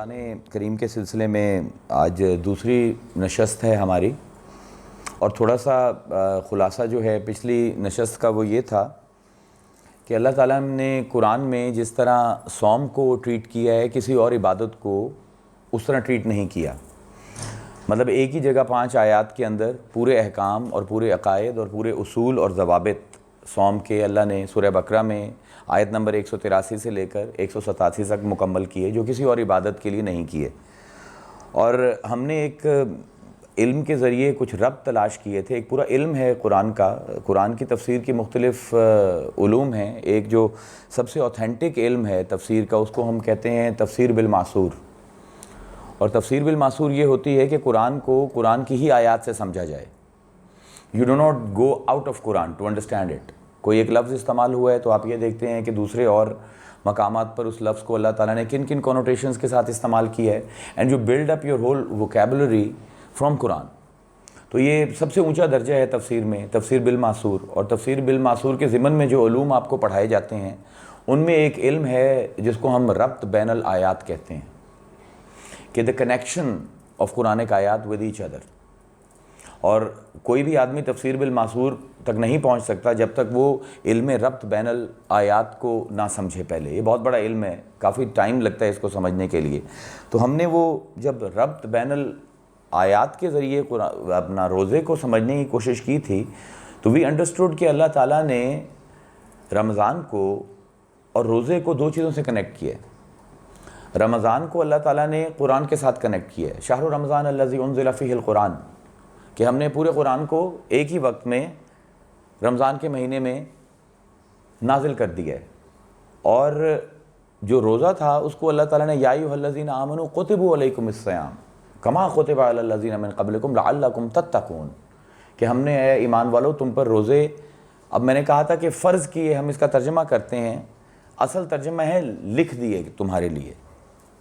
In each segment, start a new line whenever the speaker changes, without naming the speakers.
رمضان کریم کے سلسلے میں آج دوسری نشست ہے ہماری، اور تھوڑا سا خلاصہ جو ہے پچھلی نشست کا وہ یہ تھا کہ اللہ تعالیٰ نے قرآن میں جس طرح صوم کو ٹریٹ کیا ہے کسی اور عبادت کو اس طرح ٹریٹ نہیں کیا۔ مطلب ایک ہی جگہ 5 آیات کے اندر پورے احکام اور پورے عقائد اور پورے اصول اور ضوابط صوم کے اللہ نے سورہ بقرہ میں آیت نمبر 183 سے لے کر 187 تک مکمل کیے، جو کسی اور عبادت کے لیے نہیں کیے۔ اور ہم نے ایک علم کے ذریعے کچھ ربط تلاش کیے تھے۔ ایک پورا علم ہے قرآن کا، قرآن کی تفسیر کی مختلف علوم ہیں۔ ایک جو سب سے اوتھینٹک علم ہے تفسیر کا، اس کو ہم کہتے ہیں تفسیر بالمعصور۔ اور تفسیر بالمعصور یہ ہوتی ہے کہ قرآن کو قرآن کی ہی آیات سے سمجھا جائے۔ You do not go out of Quran to understand it۔ کوئی ایک لفظ استعمال ہوا ہے تو آپ یہ دیکھتے ہیں کہ دوسرے اور مقامات پر اس لفظ کو اللہ تعالیٰ نے کن کن کنوٹیشنز کے ساتھ استعمال کیا ہے، and you build up your whole vocabulary from Quran. تو یہ سب سے اونچا درجہ ہے تفسیر میں، تفسیر بالمعصور۔ اور تفسیر بالمعصور کے ضمن میں جو علوم آپ کو پڑھائے جاتے ہیں ان میں ایک علم ہے جس کو ہم ربط بین الآیات کہتے ہیں، کہ دا کنیکشن آف قرآنک آیات ود ایچ ادر۔ اور کوئی بھی آدمی تفسیر بالمعصور تک نہیں پہنچ سکتا جب تک وہ علم ربط بین الآیات کو نہ سمجھے۔ پہلے یہ بہت بڑا علم ہے، کافی ٹائم لگتا ہے اس کو سمجھنے کے لیے۔ تو ہم نے وہ جب ربط بین الآیات کے ذریعے اپنا روزے کو سمجھنے کی کوشش کی تھی تو وی انڈرسٹوڈ کہ اللہ تعالیٰ نے رمضان کو اور روزے کو 2 چیزوں سے کنیکٹ کیا ہے۔ رمضان کو اللہ تعالیٰ نے قرآن کے ساتھ کنیکٹ کیا ہے، شہر رمضان الذی انزل فیہ القرآن، کہ ہم نے پورے قرآن کو ایک ہی وقت میں رمضان کے مہینے میں نازل کر دیا ہے۔ اور جو روزہ تھا اس کو اللہ تعالیٰ نے یا ایھا الذین آمنوا کتب علیکم الصیام کما کتب علی الذین من قبلکم لعلکم تتقون، کہ ہم نے اے ایمان والو تم پر روزے، اب میں نے کہا تھا کہ فرض کیے، ہم اس کا ترجمہ کرتے ہیں، اصل ترجمہ ہے لکھ دیے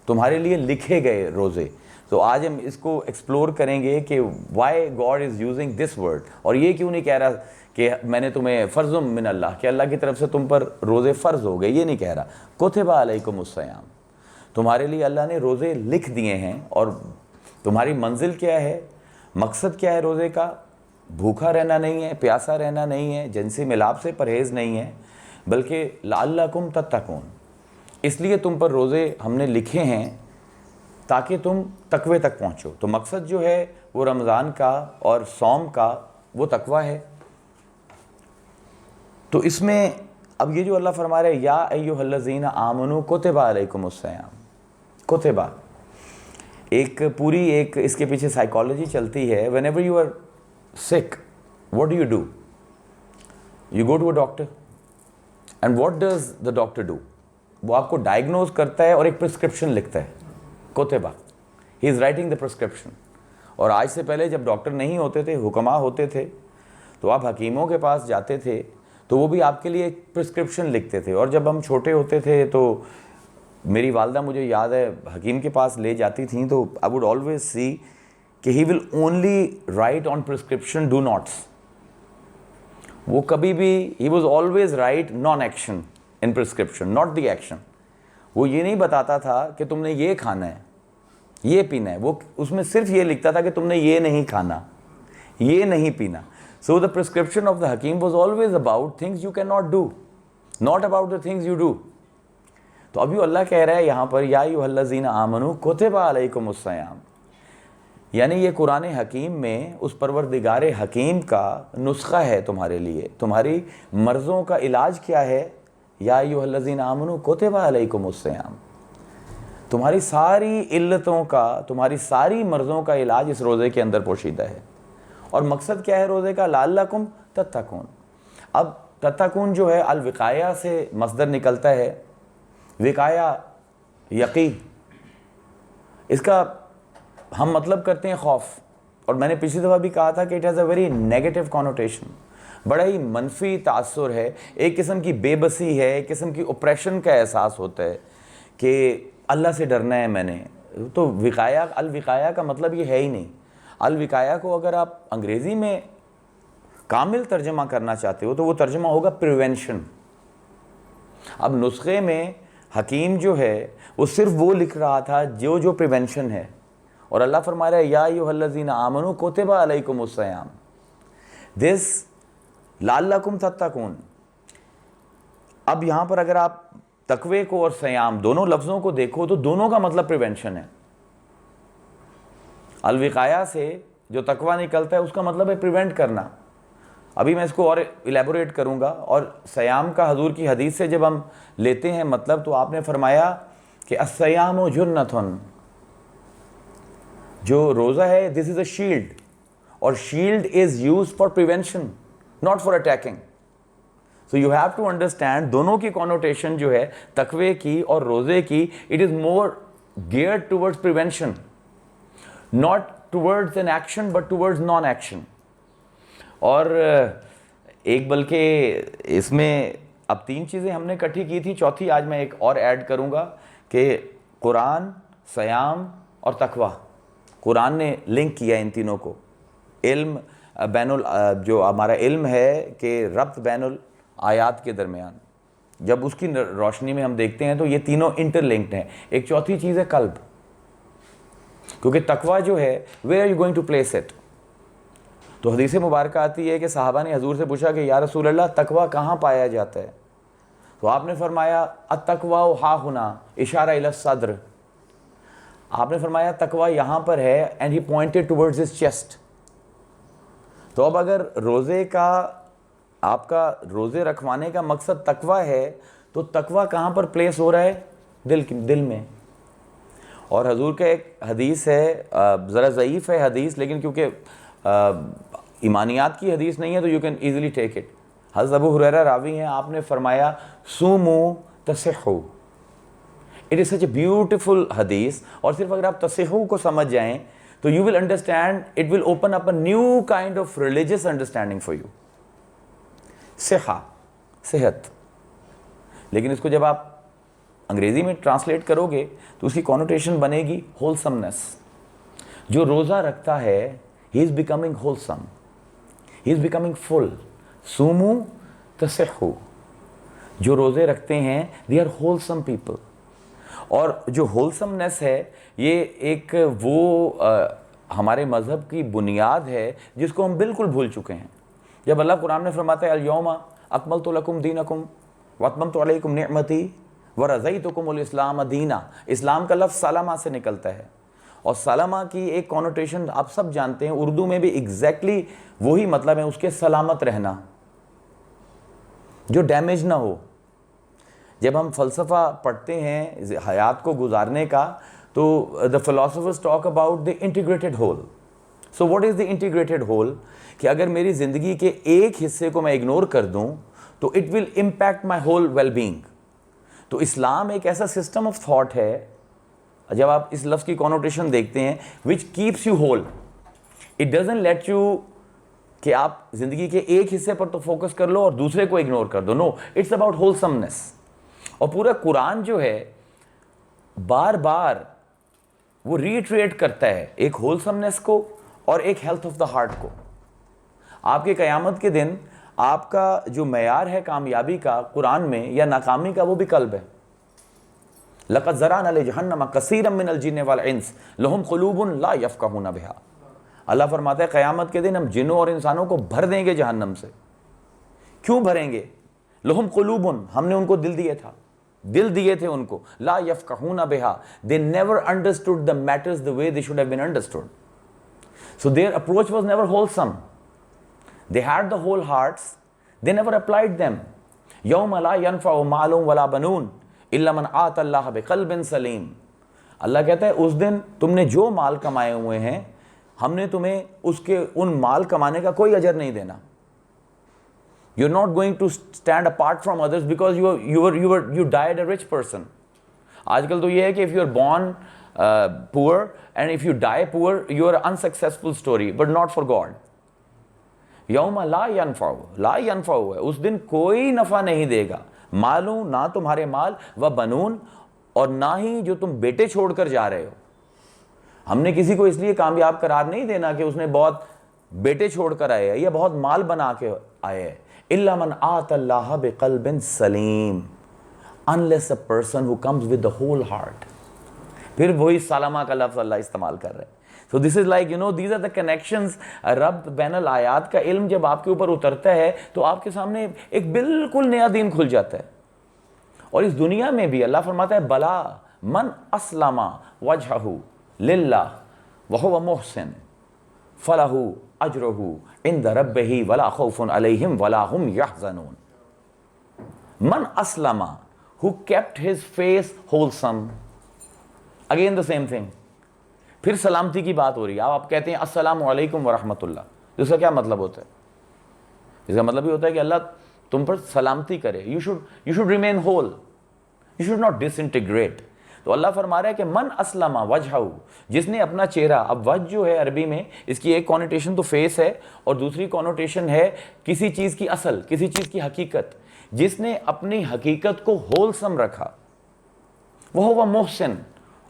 تمہارے لیے لکھے گئے روزے۔ تو آج ہم اس کو ایکسپلور کریں گے کہ why God is using this word, اور یہ کیوں نہیں کہہ رہا کہ میں نے تمہیں فرض من اللہ، کہ اللہ کی طرف سے تم پر روزے فرض ہو گئے، یہ نہیں کہہ رہا۔ کتب علیکم الصیام، تمہارے لیے اللہ نے روزے لکھ دیے ہیں۔ اور تمہاری منزل کیا ہے، مقصد کیا ہے روزے کا؟ بھوکا رہنا نہیں ہے، پیاسا رہنا نہیں ہے، جنسی ملاپ سے پرہیز نہیں ہے، بلکہ لعلکم تتقون، اس لیے تم پر روزے ہم نے لکھے ہیں تاکہ تم تقوی تک پہنچو۔ تو مقصد جو ہے وہ رمضان کا اور صوم کا وہ تقوی ہے۔ تو اس میں اب یہ جو اللہ فرما رہے ہیں یا ایھا الذین آمنوا کتب علیکم الصیام، کتبہ، ایک پوری اس کے پیچھے سائیکالوجی چلتی ہے۔ whenever you are sick, what do? You go to a doctor, and what does the doctor do? وہ آپ کو ڈائگنوز کرتا ہے اور ایک پرسکرپشن لکھتا ہے، کتبہ، he is writing the prescription۔ اور آج سے پہلے جب ڈاکٹر نہیں ہوتے تھے، حکماء ہوتے تھے، تو آپ حکیموں کے پاس جاتے تھے تو وہ بھی آپ کے لیے ایک پرسکرپشن لکھتے تھے۔ اور جب ہم چھوٹے ہوتے تھے تو میری والدہ مجھے یاد ہے حکیم کے پاس لے جاتی تھیں تو I would always see کہ he will only write on prescription do nots۔ وہ کبھی بھی he was always write non-action in prescription, not the action۔ وہ یہ نہیں بتاتا تھا کہ تم نے یہ کھانا ہے، یہ پینا ہے، وہ اس میں صرف یہ لکھتا تھا کہ تم نے یہ نہیں کھانا، یہ نہیں پینا۔ So the prescription of the Hakim was always about things you cannot do, not about the things you do۔ تو ابھی اللہ کہہ رہا ہے یہاں پر یا ایھا الذین آمنوا کتب علیکم الصیام، یعنی یہ قرآن حکیم میں اس پروردگار حکیم کا نسخہ ہے تمہارے لیے، تمہاری مرضوں کا علاج کیا ہے؟ یا ایھا الذین آمنوا کتب علیکم الصیام، تمہاری ساری علتوں کا، تمہاری ساری مرضوں کا علاج اس روزے کے اندر پوشیدہ ہے۔ اور مقصد کیا ہے روزے کا؟ لعلکم تتقون۔ اب تتقون جو ہے الوقایہ سے مصدر نکلتا ہے، وقایہ یقی، اس کا ہم مطلب کرتے ہیں خوف۔ اور میں نے پچھلی دفعہ بھی کہا تھا کہ it has a very negative connotation, بڑا ہی منفی تاثر ہے، ایک قسم کی بے بسی ہے، ایک قسم کی اپریشن کا احساس ہوتا ہے کہ اللہ سے ڈرنا ہے میں نے۔ تو وقایہ، الوقایہ کا مطلب یہ ہے ہی نہیں۔ الوقایہ کو اگر آپ انگریزی میں کامل ترجمہ کرنا چاہتے ہو تو وہ ترجمہ ہوگا پریونشن۔ اب نسخے میں حکیم جو ہے وہ صرف وہ لکھ رہا تھا جو پریونشن ہے. اور اللہ فرما رہا ہے یا ایھا الذین آمنوا کتب علیکم الصیام دس لعلکم تتقون. اب یہاں پر اگر آپ تقوی کو اور صیام دونوں لفظوں کو دیکھو تو دونوں کا مطلب پریونشن ہے. الوقایا سے جو تقوی نکلتا ہے اس کا مطلب ہے پریونٹ کرنا. ابھی میں اس کو اور الیبوریٹ کروں گا. اور صیام کا حضور کی حدیث سے جب ہم لیتے ہیں مطلب تو آپ نے فرمایا کہ الصیام جنۃ، جو روزہ ہے دس از اے شیلڈ، اور shield is used for prevention not for attacking. So you have to understand دونوں کی کونوٹیشن جو ہے تقوی کی اور روزے کی، it is more geared towards prevention, not towards an action but towards naan action. اور ایک بلکہ اس میں اب 3 چیزیں ہم نے اکٹھی کی تھی، چوتھی آج میں ایک اور ایڈ کروں گا کہ قرآن، صیام اور تقوی. قرآن نے لنک کیا ان تینوں کو. علم جو ہمارا علم ہے کہ ربط بین الآیات کے درمیان، جب اس کی روشنی میں ہم دیکھتے ہیں تو یہ تینوں انٹر لنکڈ ہیں. ایک چوتھی چیز ہے قلب، کیونکہ تقوی جو ہے where are you going to place it. تو حدیث مبارکہ آتی ہے کہ صحابہ نے حضور سے پوچھا کہ یا رسول اللہ تقوی کہاں پایا جاتا ہے؟ تو آپ نے فرمایا التقوی ہا ہنا، اشارہ الی الصدر. آپ نے فرمایا تقوی یہاں پر ہے and he pointed towards his chest. تو اب اگر روزے کا آپ کا روزے رکھوانے کا مقصد تقوی ہے تو تقوی کہاں پر پلیس ہو رہا ہے؟ دل میں. اور حضور کا ایک حدیث ہے، ذرا ضعیف ہے حدیث لیکن کیونکہ ایمانیات کی حدیث نہیں ہے تو you can easily take it. حضرت ابو ہریرہ راوی ہیں، آپ نے فرمایا صوموا تصحوا. It is such a beautiful حدیث. اور صرف اگر آپ تصحوا کو سمجھ جائیں تو you will understand, it will open up a new kind of religious understanding for you. صحت. لیکن اس کو جب آپ انگریزی میں ٹرانسلیٹ کرو گے تو اس کی کونوٹیشن بنے گی ہولسمنس. جو روزہ رکھتا ہے he is becoming wholesome, he is becoming full. صوموا تصحوا. جو روزے رکھتے ہیں they are wholesome people. اور جو ہولسمنس ہے یہ ایک وہ ہمارے مذہب کی بنیاد ہے جس کو ہم بالکل بھول چکے ہیں. جب اللہ قرآن میں فرماتا ہے الیوم اکملت لکم دینکم واتممت علیکم نعمتی ورضیتکم الاسلام دینا. اسلام کا لفظ سلامہ سے نکلتا ہے، اور سلامہ کی ایک کونوٹیشن آپ سب جانتے ہیں، اردو میں بھی ایگزیکٹلی وہی مطلب ہے اس کے، سلامت رہنا، جو ڈیمیج نہ ہو. جب ہم فلسفہ پڑھتے ہیں حیات کو گزارنے کا تو the philosophers talk about the integrated whole. So what is the integrated whole؟ کہ اگر میری زندگی کے ایک حصے کو میں اگنور کر دوں تو it will impact my whole well-being. تو اسلام ایک ایسا سسٹم آف تھاٹ ہے، جب آپ اس لفظ کی کونوٹیشن دیکھتے ہیں which keeps you whole. It doesn't let you کہ آپ زندگی کے ایک حصے پر تو فوکس کر لو اور دوسرے کو اگنور کر دو. نو، اٹس اباؤٹ ہولسمنس. اور پورا قرآن جو ہے بار بار وہ ریٹریٹ کرتا ہے ایک ہولسمنس کو اور ایک ہیلتھ آف دا ہارٹ کو. آپ کے قیامت کے دن آپ کا جو معیار ہے کامیابی کا قرآن میں یا ناکامی کا، وہ بھی قلب ہے. لَقَدْ ذَرَأْنَا لِجَهَنَّمَ كَثِيرًا مِّنَ الْجِنِّ وَالْإِنسِ لَهُمْ قُلُوبٌ لَا يَفْقَهُونَ بِهَا. اللہ فرماتا ہے قیامت کے دن ہم جنوں اور انسانوں کو بھر دیں گے جہنم سے. کیوں بھریں گے؟ لَهُمْ قُلُوبٌ، ہم نے ان کو دل دیے تھے ان کو. لَا يَفْقَهُونَ بِهَا، they never understood the matters the way they should have been understood. So their approach was never wholesome. They had the whole hearts, they never applied them. يَوْمَ لَا يَنْفَعُ مَالٌ وَلَا بَنُونَ إِلَّا مَنْ آتَى اللَّهَ بِقَلْبٍ سَلِيمٍ. اللہ کہتا ہے اس دن تم نے جو مال کمائے ہوئے ہیں ہم نے تمہیں اس کے ان مال کمانے کا کوئی اجر نہیں دینا. You're not going to stand apart from others because you died a rich person. آج کل تو یہ ہے کہ if you are born poor and if you die poor you are an unsuccessful story, but not for God. یوم لا ینفع ہے، اس دن کوئی نفع نہیں دے گا. مالوں، نہ تمہارے مال، و بنون، اور نہ ہی جو تم بیٹے چھوڑ کر جا رہے ہو. ہم نے کسی کو اس لیے کامیاب قرار نہیں دینا کہ اس نے بہت بیٹے چھوڑ کر آئے یا بہت مال بنا کے آئے. الا من آتى اللہ بقلب سلیم. unless a person who comes with the whole heart. پھر وہی سلامہ کا لفظ اللہ استعمال کر رہے ہیں. So this is like, these are the connections. رب بین الآیات کا علم جب آپ کے اوپر اترتا ہے تو آپ کے سامنے ایک بالکل نیا دین کھل جاتا ہے. اور اس دنیا میں بھی اللہ فرماتا ہے بلا من اسلم وجہہ للہ وہو محسن فلہ اجرہ عند ربہ ولا خوف علیہم ولا ہم یحزنون. من Aslam, who kept his face wholesome. Again the same thing. پھر سلامتی کی بات ہو رہی ہے. آپ کہتے ہیں السلام علیکم ورحمۃ اللہ, اس کا کیا مطلب ہوتا ہے؟ اس کا مطلب یہ ہوتا ہے کہ اللہ تم پر سلامتی کرے. You should remain whole. You should not disintegrate. تو اللہ فرما رہا ہے کہ من اسلم وجہہ, جس نے اپنا چہرہ, اب وجہ جو ہے عربی میں اس کی ایک کونوٹیشن تو فیس ہے اور دوسری کونوٹیشن ہے کسی چیز کی اصل, کسی چیز کی حقیقت. جس نے اپنی حقیقت کو ہولسم رکھا وہ محسن,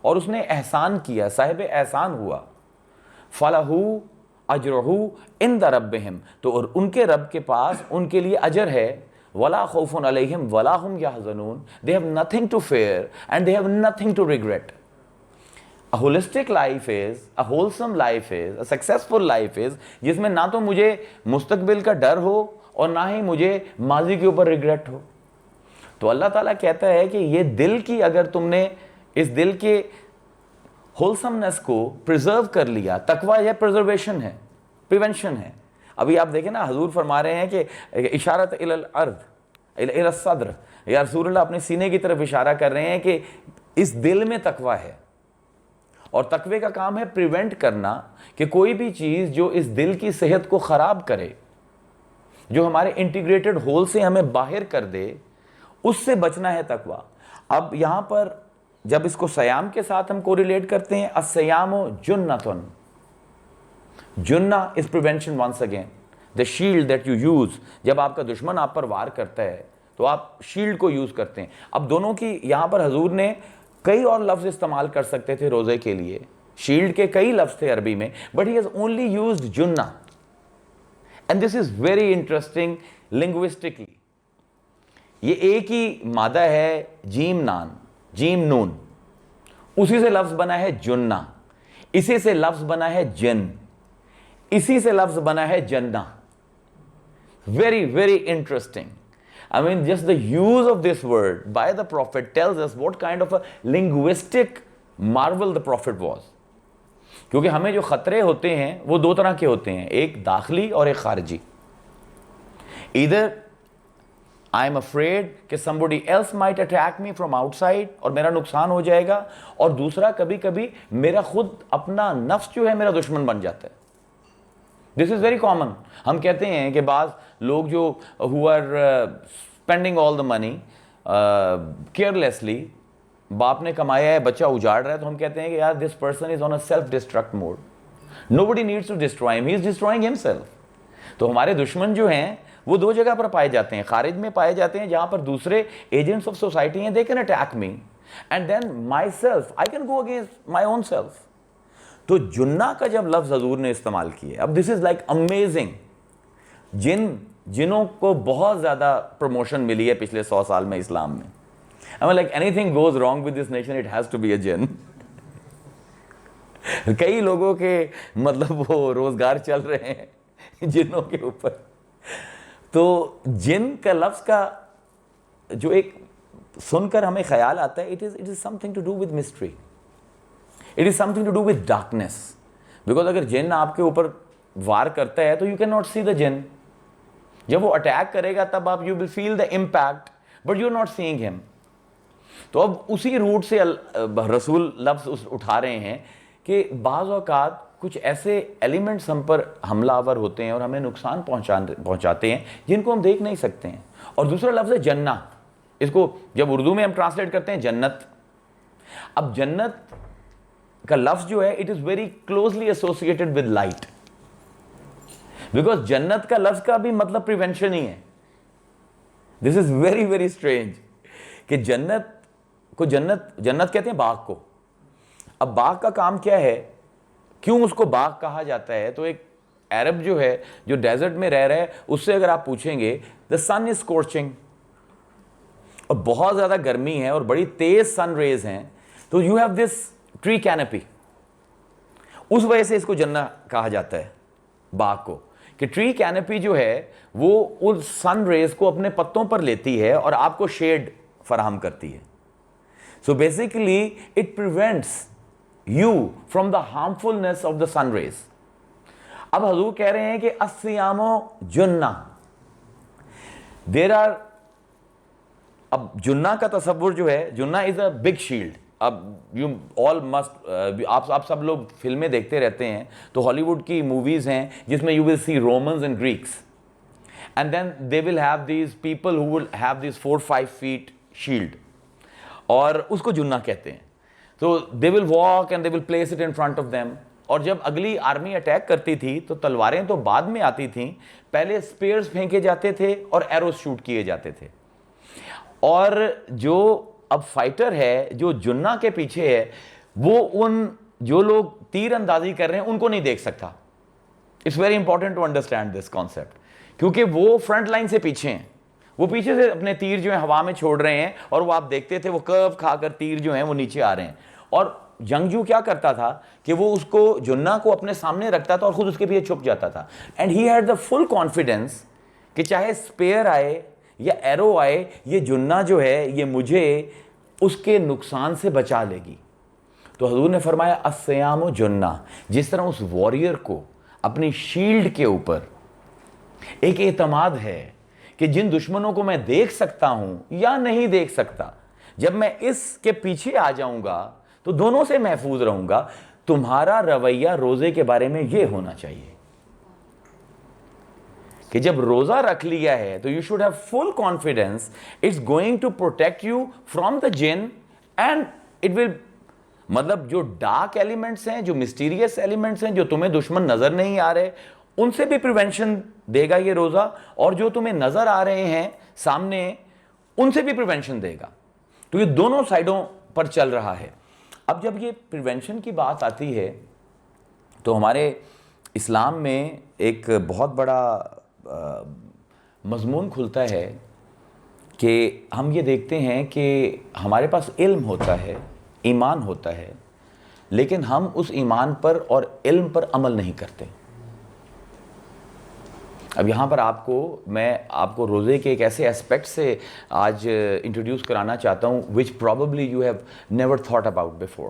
اور اس نے احسان کیا, صاحب احسان ہوا. فلہ اجرہ عند ربہم, تو اور ان کے رب کے پاس ان کے لیے اجر ہے. ولا خوف علیہم ولا ہم یحزنون, they have nothing to fear and they have nothing to regret. A holistic life is, a wholesome life is, a successful life is, جس میں نہ تو مجھے مستقبل کا ڈر ہو اور نہ ہی مجھے ماضی کے اوپر ریگریٹ ہو. تو اللہ تعالیٰ کہتا ہے کہ یہ دل کی, اگر تم نے اس دل کے ہولسمنس کو پریزرو کر لیا, تقویٰ یہ پریزرویشن ہے, پریونشن ہے. ابھی آپ دیکھیں نا, حضور فرما رہے ہیں کہ اشارت الی الارض الی الصدر, یا رسول اللہ اپنے سینے کی طرف اشارہ کر رہے ہیں کہ اس دل میں تقویٰ ہے. اور تقوی کا کام ہے پریونٹ کرنا, کہ کوئی بھی چیز جو اس دل کی صحت کو خراب کرے, جو ہمارے انٹیگریٹڈ ہول سے ہمیں باہر کر دے, اس سے بچنا ہے تقویٰ. اب یہاں پر جب اس کو سیام کے ساتھ ہم کوریلیٹ کرتے ہیں, السیام جنتن, جنہ is prevention once again, the shield that you use. جب آپ کا دشمن آپ پر وار کرتا ہے تو آپ شیلڈ کو یوز کرتے ہیں. اب دونوں کی یہاں پر حضور نے کئی اور لفظ استعمال کر سکتے تھے روزے کے لیے, شیلڈ کے کئی لفظ تھے عربی میں, but he has only used جنہ. And this is very interesting linguistically. یہ ایک ہی مادہ ہے جیم نان, جیم نون, اسی سے لفظ بنا ہے جنہ, اسی سے لفظ بنا ہے جن, اسی سے لفظ بنا ہے جنہ. Very, very interesting. I mean, just the use of this word by the Prophet tells us what kind of a linguistic marvel the Prophet was. کیونکہ ہمیں جو خطرے ہوتے ہیں وہ دو طرح کے ہوتے ہیں, ایک داخلی اور ایک خارجی. Either I am afraid کہ somebody else might attack me from outside اور میرا نقصان ہو جائے گا, اور دوسرا کبھی کبھی میرا خود اپنا نفس جو ہے میرا دشمن بن جاتا ہے. This is very common. ہم کہتے ہیں کہ بعض لوگ جو who are spending all the money carelessly, باپ نے کمایا ہے, بچہ اجاڑ رہا ہے, تو ہم کہتے ہیں کہ یار this person is on a self-destruct mode. Nobody needs to destroy him. He is destroying himself. تو ہمارے دشمن جو ہیں وہ دو جگہ پر پائے جاتے ہیں, خارج میں پائے جاتے ہیں جہاں پر دوسرے ایجنٹس آف سوسائٹی ہیں, they can attack me and then myself, I can go against my own self. تو جنہ کا جب لفظ حضور نے استعمال کیا, اب this is like amazing. جنوں کو بہت زیادہ پروموشن ملی ہے پچھلے 100 سال میں اسلام میں. I mean, like anything goes wrong with this nation, it has to be a jinn. کئی لوگوں کے مطلب وہ روزگار چل رہے ہیں جنوں کے اوپر. تو جن کا لفظ کا جو ایک سن کر ہمیں خیال آتا ہے, it is something to do with mystery. It is something to do with darkness. Because اگر جن آپ کے اوپر وار کرتا ہے تو you cannot see the jinn. جب وہ اٹیک کرے گا تب آپ you will feel the impact, but you are not seeing him. تو اب اسی روٹ سے رسول لفظ اٹھا رہے ہیں کہ بعض اوقات کچھ ایسے ایلیمنٹس ہم پر حملہ آور ہوتے ہیں اور ہمیں نقصان پہنچاتے ہیں جن کو ہم دیکھ نہیں سکتے ہیں. اور دوسرا لفظ ہے جنہ, اس کو جب اردو میں ہم ٹرانسلیٹ کرتے ہیں جنت. اب جنت کا لفظ جو ہے it is very closely associated with light. Because جنت کا لفظ کا بھی مطلب پریونشن ہی ہے. This is very, very strange. کہ جنت کو جنت کہتے ہیں باغ کو. اب باغ کا کام کیا ہے, کیوں اس کو باغ کہا جاتا ہے؟ تو ایک عرب جو ہے جو ڈیزرٹ میں رہ رہا ہے, اس سے اگر آپ پوچھیں گے the sun is scorching, اور بہت زیادہ گرمی ہے اور بڑی تیز سن ریز ہیں, تو یو ہیو دس ٹری کینپی. اس وجہ سے اس کو جنہ کہا جاتا ہے باغ کو, کہ ٹری کینپی جو ہے وہ اس سن ریز کو اپنے پتوں پر لیتی ہے اور آپ کو شیڈ فراہم کرتی ہے. So basically it prevents you from the harmfulness of the sun rays. اب حضور کہہ رہے ہیں کہ الصیام جنہ, دیر آر, اب جنہ کا تصور جو ہے, جنہ از اے بگ شیلڈ. اب یو آل مسٹ, آپ سب لوگ فلمیں دیکھتے رہتے ہیں, تو ہالی ووڈ کی موویز ہیں جس میں you will see Romans and Greeks, and then they will have these people who will have these 4-5 feet shield, اور اس کو جنہ کہتے ہیں. تو they will walk and they will place it in front of them, اور جب اگلی آرمی اٹیک کرتی تھی تو تلواریں تو بعد میں آتی تھیں, پہلے اسپیئرز پھینکے جاتے تھے اور ایروز شوٹ کیے جاتے تھے. اور جو اب فائٹر ہے جو جنہ کے پیچھے ہے, وہ ان جو لوگ تیر اندازی کر رہے ہیں ان کو نہیں دیکھ سکتا. It's very important to understand this concept, کیونکہ وہ فرنٹ لائن سے پیچھے ہیں, وہ پیچھے سے اپنے تیر جو ہیں ہوا میں چھوڑ رہے ہیں, اور وہ آپ دیکھتے تھے وہ کرو کھا کر تیر جو ہیں وہ نیچے آ رہے ہیں. اور جنگجو کیا کرتا تھا کہ وہ اس کو جنہ کو اپنے سامنے رکھتا تھا اور خود اس کے پیچھے چھپ جاتا تھا. And he had the full confidence کہ چاہے اسپیئر آئے یا ایرو آئے, یہ جنہ جو ہے یہ مجھے اس کے نقصان سے بچا لے گی. تو حضور نے فرمایا الصیام جنہ, جس طرح اس واریر کو اپنی شیلڈ کے اوپر ایک اعتماد ہے کہ جن دشمنوں کو میں دیکھ سکتا ہوں یا نہیں دیکھ سکتا, جب میں اس کے پیچھے آ جاؤں گا تو دونوں سے محفوظ رہوں گا, تمہارا رویہ روزے کے بارے میں یہ ہونا چاہیے کہ جب روزہ رکھ لیا ہے تو you should have full confidence it's going to protect you from the جن, اینڈ اٹ ول, مطلب جو ڈارک ایلیمنٹس ہیں, جو مسٹیریس ایلیمنٹس ہیں, جو تمہیں دشمن نظر نہیں آ رہے, ان سے بھی پریونشن دے گا یہ روزہ, اور جو تمہیں نظر آ رہے ہیں سامنے ان سے بھی پریونشن دے گا. تو یہ دونوں سائڈوں پر چل رہا ہے. اب جب یہ پریونشن کی بات آتی ہے تو ہمارے اسلام میں ایک بہت بڑا مضمون کھلتا ہے کہ ہم یہ دیکھتے ہیں کہ ہمارے پاس علم ہوتا ہے, ایمان ہوتا ہے, لیکن ہم اس ایمان پر اور علم پر عمل نہیں کرتے. اب یہاں پر میں آپ کو روزے کے ایک ایسے اسپیکٹ سے آج انٹروڈیوس کرانا چاہتا ہوں which probably you have never thought about before.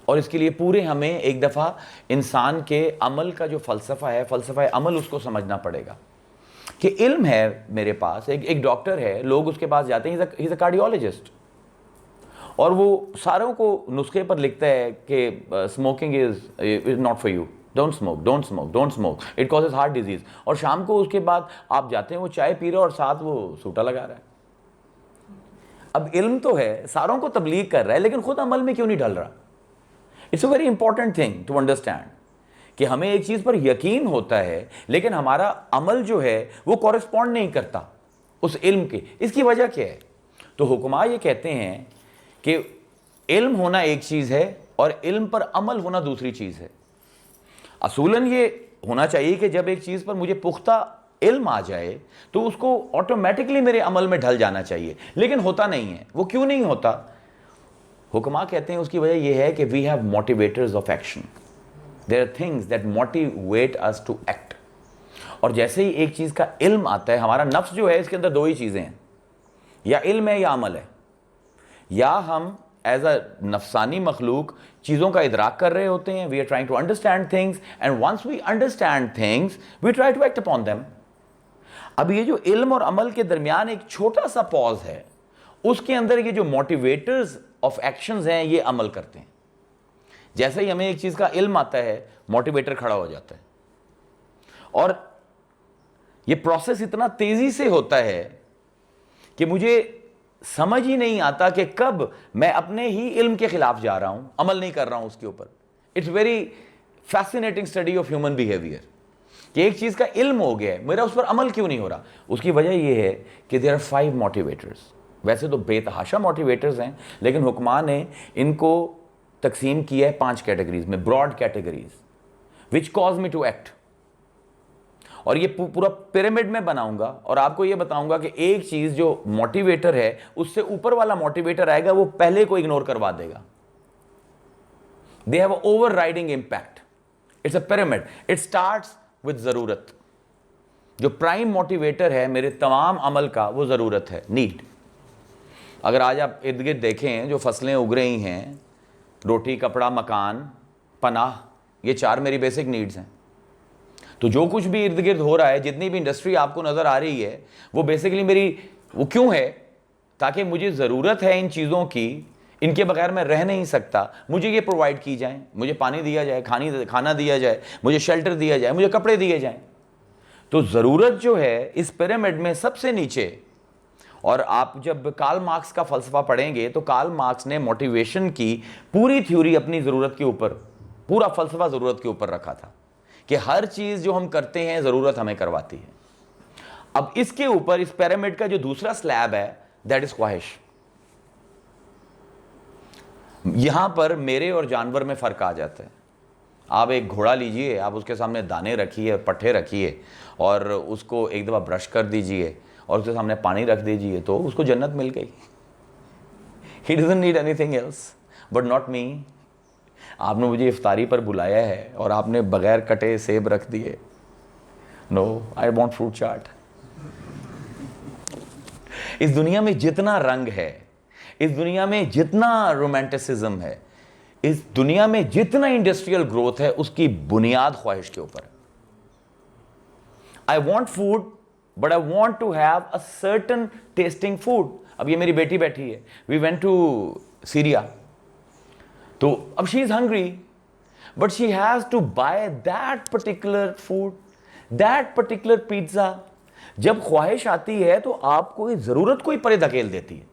اور اس کے لیے پورے ہمیں ایک دفعہ انسان کے عمل کا جو فلسفہ ہے, فلسفہ عمل, اس کو سمجھنا پڑے گا. کہ علم ہے میرے پاس, ایک ڈاکٹر ہے, لوگ اس کے پاس جاتے ہیں, ہی از اے کارڈیولوجسٹ, اور وہ ساروں کو نسخے پر لکھتا ہے کہ smoking is not for you, don't smoke, don't smoke, don't smoke, it causes heart disease. اور شام کو اس کے بعد آپ جاتے ہیں, وہ چائے پی رہا ہے اور ساتھ وہ سوٹا لگا رہا ہے. اب علم تو ہے, ساروں کو تبلیغ کر رہا ہے, لیکن خود عمل میں کیوں نہیں ڈھل رہا؟ It's a very important thing to understand کہ ہمیں ایک چیز پر یقین ہوتا ہے لیکن ہمارا عمل جو ہے وہ کورسپونڈ نہیں کرتا اس علم کے. اس کی وجہ کیا ہے؟ تو حکماء یہ کہتے ہیں کہ علم ہونا ایک چیز ہے اور علم پر عمل ہونا دوسری چیز ہے. اصولاً یہ ہونا چاہیے کہ جب ایک چیز پر مجھے پختہ علم آ جائے تو اس کو آٹومیٹکلی میرے عمل میں ڈھل جانا چاہیے, لیکن ہوتا نہیں ہے. وہ کیوں نہیں ہوتا؟ حکماء کہتے ہیں اس کی وجہ یہ ہے کہ we have motivators of action. There are things that motivate us to act. اور جیسے ہی ایک چیز کا علم آتا ہے, ہمارا نفس جو ہے اس کے اندر دو ہی چیزیں ہیں, یا علم ہے یا عمل ہے. یا ہم ایز اے نفسانی مخلوق چیزوں کا ادراک کر رہے ہوتے ہیں, we are trying to understand things, and once we understand things we try to act upon them. اب یہ جو علم اور عمل کے درمیان ایک چھوٹا سا پاز ہے, اس کے اندر یہ جو موٹیویٹرز آف ایکشنز ہیں یہ عمل کرتے ہیں. جیسے ہی ہمیں ایک چیز کا علم آتا ہے, موٹیویٹر کھڑا ہو جاتا ہے, اور یہ پروسیس اتنا تیزی سے ہوتا ہے کہ مجھے سمجھ ہی نہیں آتا کہ کب میں اپنے ہی علم کے خلاف جا رہا ہوں, عمل نہیں کر رہا ہوں اس کے اوپر. It's very fascinating study of human behaviour کہ ایک چیز کا علم ہو گیا ہے, میرا اس پر عمل کیوں نہیں ہو رہا. اس کی وجہ یہ ہے کہ دیر آر 5 موٹیویٹرز. ویسے تو بے تحاشا موٹیویٹرز ہیں, لیکن حکماء نے ان کو تقسیم کیا ہے 5 کیٹیگریز میں, broad categories, which cause me to act. اور یہ پورا پیرامڈ میں بناؤں گا اور آپ کو یہ بتاؤں گا کہ ایک چیز جو موٹیویٹر ہے اس سے اوپر والا موٹیویٹر آئے گا وہ پہلے کو اگنور کروا دے گا. They have an overriding impact. It's a pyramid. It starts with ضرورت. جو پرائم موٹیویٹر ہے میرے تمام عمل کا وہ ضرورت ہے, نیڈ. اگر آج آپ ارد گرد دیکھیں جو فصلیں اگ رہی ہیں, روٹی, کپڑا, مکان, پناہ, یہ 4 میری بیسک نیڈز ہیں. تو جو کچھ بھی ارد گرد ہو رہا ہے, جتنی بھی انڈسٹری آپ کو نظر آ رہی ہے, وہ بیسیکلی میری وہ کیوں ہے؟ تاکہ مجھے ضرورت ہے ان چیزوں کی, ان کے بغیر میں رہ نہیں سکتا, مجھے یہ پرووائڈ کی جائیں, مجھے پانی دیا جائے, کھانا دیا جائے, مجھے شیلٹر دیا جائے, مجھے کپڑے دیے جائیں. تو ضرورت جو ہے اس پیرامڈ میں سب سے نیچے. اور آپ جب کارل مارکس کا فلسفہ پڑھیں گے تو کارل مارکس نے موٹیویشن کی پوری تھیوری اپنی ضرورت کے اوپر, پورا فلسفہ ضرورت کے اوپر رکھا تھا کہ ہر چیز جو ہم کرتے ہیں ضرورت ہمیں کرواتی ہے. اب اس کے اوپر اس پیرامڈ کا جو دوسرا سلیب ہے دیٹ از خواہش. یہاں پر میرے اور جانور میں فرق آ جاتا ہے. آپ ایک گھوڑا لیجئے, آپ اس کے سامنے دانے رکھیے, پٹھے رکھیے اور اس کو ایک دفعہ برش کر دیجئے اور اس کے سامنے پانی رکھ دیجئے تو اس کو جنت مل گئی. He doesn't need anything else but not me. آپ نے مجھے افطاری پر بلایا ہے اور آپ نے بغیر کٹے سیب رکھ دیے. No, I want fruit chaat. اس دنیا میں جتنا رنگ ہے, اس دنیا میں جتنا رومانٹسزم ہے, اس دنیا میں جتنا انڈسٹریل گروتھ ہے, اس کی بنیاد خواہش کے اوپر ہے. I want food but I want to have a certain tasting food. اب یہ میری بیٹی بیٹھی ہے, we went to Syria. تو اب she is hungry but she has to buy that particular food, that particular pizza. جب خواہش آتی ہے تو آپ کو ضرورت کو ہی پرے دھکیل دیتی ہے.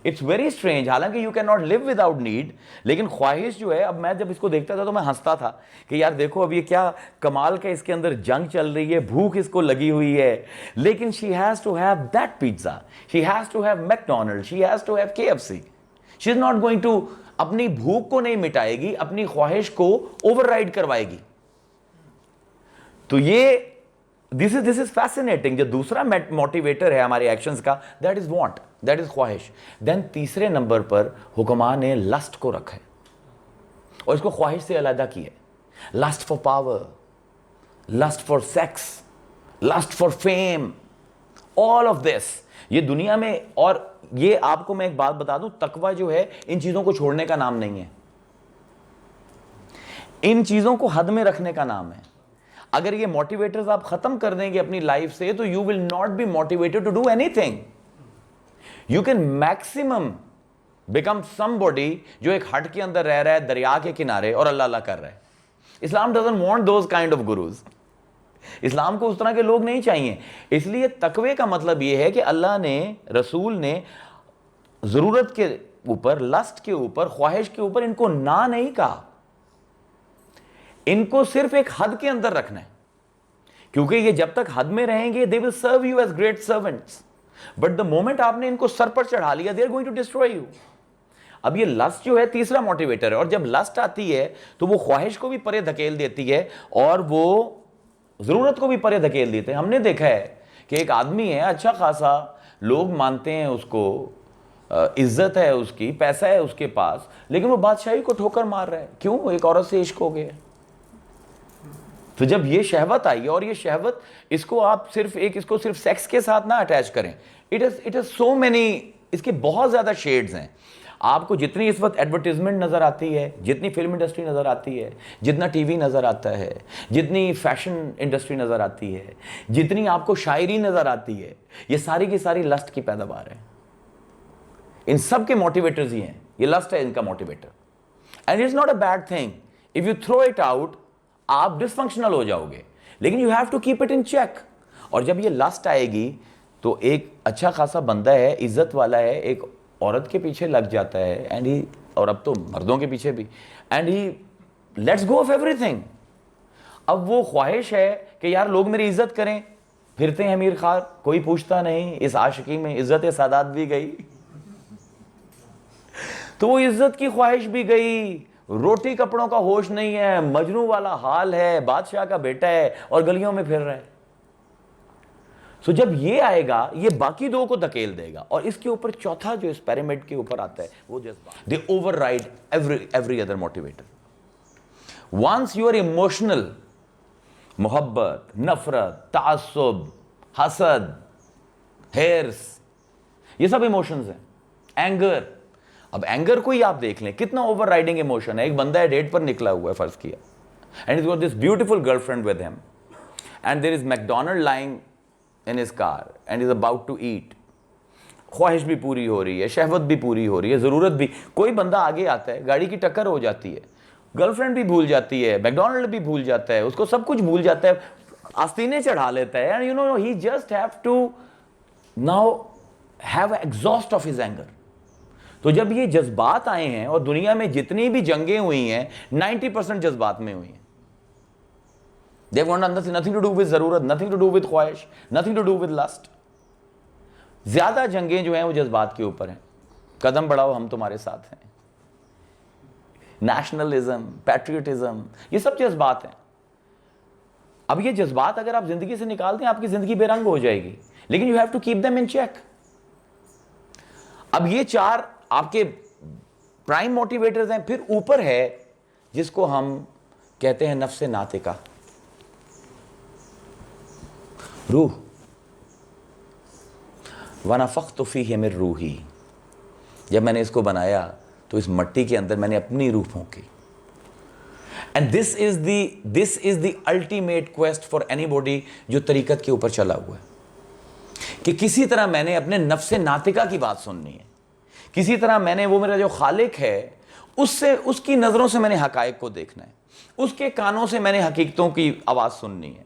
It's very strange. حالانکہ you cannot live without need, لیکن خواہش جو ہے, اب میں جب اس کو دیکھتا تھا تو میں ہنستا تھا کہ یار دیکھو اب یہ کیا کمال کا اس کے اندر جنگ چل رہی ہے, بھوک اس کو لگی ہوئی ہے, لیکن she has to have that pizza, she has to have McDonald's, she has to have KFC. She is not going to اپنی بھوک کو نہیں مٹائے گی, اپنی خواہش کو اوور رائڈ کروائے گی. تو یہ this is fascinating. جو دوسرا موٹیویٹر ہے ہمارے ایکشنز کا that is want, that is خواہش. دین تیسرے نمبر پر حکماں نے لسٹ کو رکھا ہے اور اس کو خواہش سے علیحدہ کیا ہے. Lust for power, lust for sex, lust for fame, all of this یہ دنیا میں. اور یہ آپ کو میں ایک بات بتا دوں, تقوی جو ہے ان چیزوں کو چھوڑنے کا نام نہیں ہے, ان چیزوں کو حد میں رکھنے کا نام ہے. اگر یہ موٹیویٹرز آپ ختم کر دیں گے اپنی لائف سے تو you will not be motivated to do anything. You can maximum become somebody جو ایک ہٹ کے اندر رہ رہا ہے دریا کے کنارے اور اللہ اللہ کر رہا ہے. اسلام doesn't want those kind of gurus. اسلام کو اس طرح کے لوگ نہیں چاہیے. اس لیے تقوی کا مطلب یہ ہے کہ اللہ نے, رسول نے ضرورت کے اوپر, لسٹ کے اوپر, خواہش کے اوپر ان کو نہ نہیں کہا, ان کو صرف ایک حد کے اندر رکھنا ہے. کیونکہ یہ جب تک حد میں رہیں گے they will serve you as great servants. But the moment آپ نے ان کو سر پر چڑھا لیا they are going to destroy you. اب یہ لسٹ جو ہے تیسرا موٹیویٹر ہے, اور جب لسٹ آتی ہے تو وہ خواہش کو بھی پرے دھکیل دیتی ہے اور وہ ضرورت کو بھی پرے دھکیل دیتے ہیں. ہم نے دیکھا ہے کہ ایک آدمی ہے اچھا خاصا, لوگ مانتے ہیں اس کو, عزت ہے اس کی, پیسہ ہے اس کے پاس, لیکن وہ بادشاہی کو ٹھوکر مار رہا ہے. کیوں؟ ایک عورت سے عشق ہو گیا. تو جب یہ شہوت آئی, اور یہ شہوت اس کو آپ صرف سیکس کے ساتھ نہ اٹیچ کریں, it is so many, اس کے بہت زیادہ شیڈز ہیں. آپ کو جتنی اس وقت ایڈورٹیزمنٹ نظر آتی ہے, جتنی فلم انڈسٹری نظر آتی ہے, جتنا ٹی وی نظر آتا ہے, جتنی فیشن انڈسٹری نظر آتی ہے, جتنی آپ کو شاعری نظر آتی ہے, یہ ساری کی ساری لسٹ کی پیداوار ہے. ان سب کے موٹیویٹرز ہی ہیں, یہ لسٹ ہے ان کا motivator. And it's not a bad thing if you throw it out. آپ ڈس فنکشنل ہو جاؤ گے, لیکن you have to keep it in check. اور جب یہ لسٹ آئے گی تو ایک اچھا خاصا بندہ ہے, عزت والا ہے, ایک عورت کے پیچھے لگ جاتا ہے, اینڈ ہی, اور اب تو مردوں کے پیچھے بھی, and he let's go of every thing. اب وہ خواہش ہے کہ یار لوگ میری عزت کریں, پھرتے ہیں امیر خار, کوئی پوچھتا نہیں. اس عاشقی میں عزت سادات بھی گئی, تو وہ عزت کی خواہش بھی گئی, روٹی کپڑوں کا ہوش نہیں ہے, مجنوں والا حال ہے, بادشاہ کا بیٹا ہے اور گلیوں میں پھر رہا ہے. سو جب یہ آئے گا یہ باقی دو کو دھکیل دے گا. اور اس کے اوپر چوتھا جو اس پیرامڈ کے اوپر آتا ہے وہ جذبات. They override every other motivator. Once you are emotional, محبت, نفرت, تعصب, حسد, ہیرس, یہ سب ایموشنز ہیں. اینگر, اب اینگر کو ہی آپ دیکھ لیں کتنا اوور رائڈنگ ایموشن ہے. ایک بندہ ہے ڈیٹ پر نکلا ہوا ہے فرض کیا, and he's got this beautiful girlfriend with him and there is McDonald lying in his car and he's about to eat. خواہش بھی پوری ہو رہی ہے, شہوت بھی پوری ہو رہی ہے, ضرورت بھی. کوئی بندہ آگے آتا ہے, گاڑی کی ٹکر ہو جاتی ہے, گرل فرینڈ بھی بھول جاتی ہے, میکڈونلڈ بھی بھول جاتا ہے, اس کو سب کچھ بھول جاتا ہے, آستینے چڑھا لیتا ہے, and you know he just have to now have an exhaust of his anger. تو جب یہ جذبات آئے ہیں, اور دنیا میں جتنی بھی جنگیں ہوئی ہیں 90% جذبات میں ہوئی ہیں. They want nothing to do with ضرورت, nothing to do with خواہش, nothing to do with lust. زیادہ جنگیں جو ہیں وہ جذبات کے اوپر ہیں. قدم بڑھاؤ ہم تمہارے ساتھ ہیں, نیشنلزم, پیٹریوٹزم, یہ سب جذبات ہیں. اب یہ جذبات اگر آپ زندگی سے نکال دیں آپ کی زندگی بے رنگ ہو جائے گی, لیکن you have to keep them in check. اب یہ چار آپ کے پرائم موٹیویٹرز ہیں. پھر اوپر ہے جس کو ہم کہتے ہیں نفس ناطقہ, روح. وَنَفَخْتُ فِيهِ مِن رُوحِي, جب میں نے اس کو بنایا تو اس مٹی کے اندر میں نے اپنی روح پھونکی. And this is the ultimate quest for anybody جو طریقت کے اوپر چلا ہوا ہے, کہ کسی طرح میں نے اپنے نفس ناطقہ کی بات سننی ہے, کسی طرح میں نے وہ میرا جو خالق ہے اس کی نظروں سے میں نے حقائق کو دیکھنا ہے, اس کے کانوں سے میں نے حقیقتوں کی آواز سننی ہے,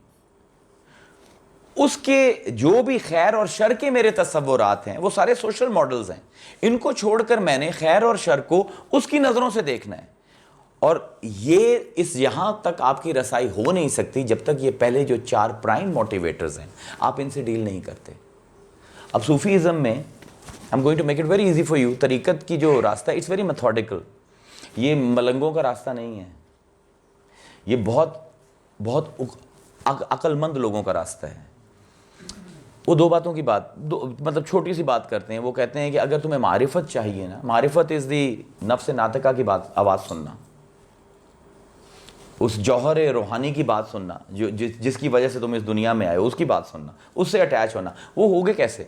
اس کے جو بھی خیر اور شر کے میرے تصورات ہیں وہ سارے سوشل ماڈلز ہیں, ان کو چھوڑ کر میں نے خیر اور شر کو اس کی نظروں سے دیکھنا ہے. اور یہ اس یہاں تک آپ کی رسائی ہو نہیں سکتی جب تک یہ پہلے جو چار پرائم موٹیویٹرز ہیں آپ ان سے ڈیل نہیں کرتے. اب صوفیزم میں I'm going to make it very easy for you, طریقت کی جو راستہ it's very methodical. یہ ملنگوں کا راستہ نہیں ہے, یہ بہت عقل مند لوگوں کا راستہ ہے. وہ دو باتوں کی بات مطلب چھوٹی سی بات کرتے ہیں. وہ کہتے ہیں کہ اگر تمہیں معرفت چاہیے نا, معرفت از دی نفس ناطقہ کی بات, آواز سننا, اس جوہر روحانی کی بات سننا جو جس کی وجہ سے تم اس دنیا میں آئے, اس کی بات سننا, اس سے اٹیچ ہونا. وہ ہوگے کیسے؟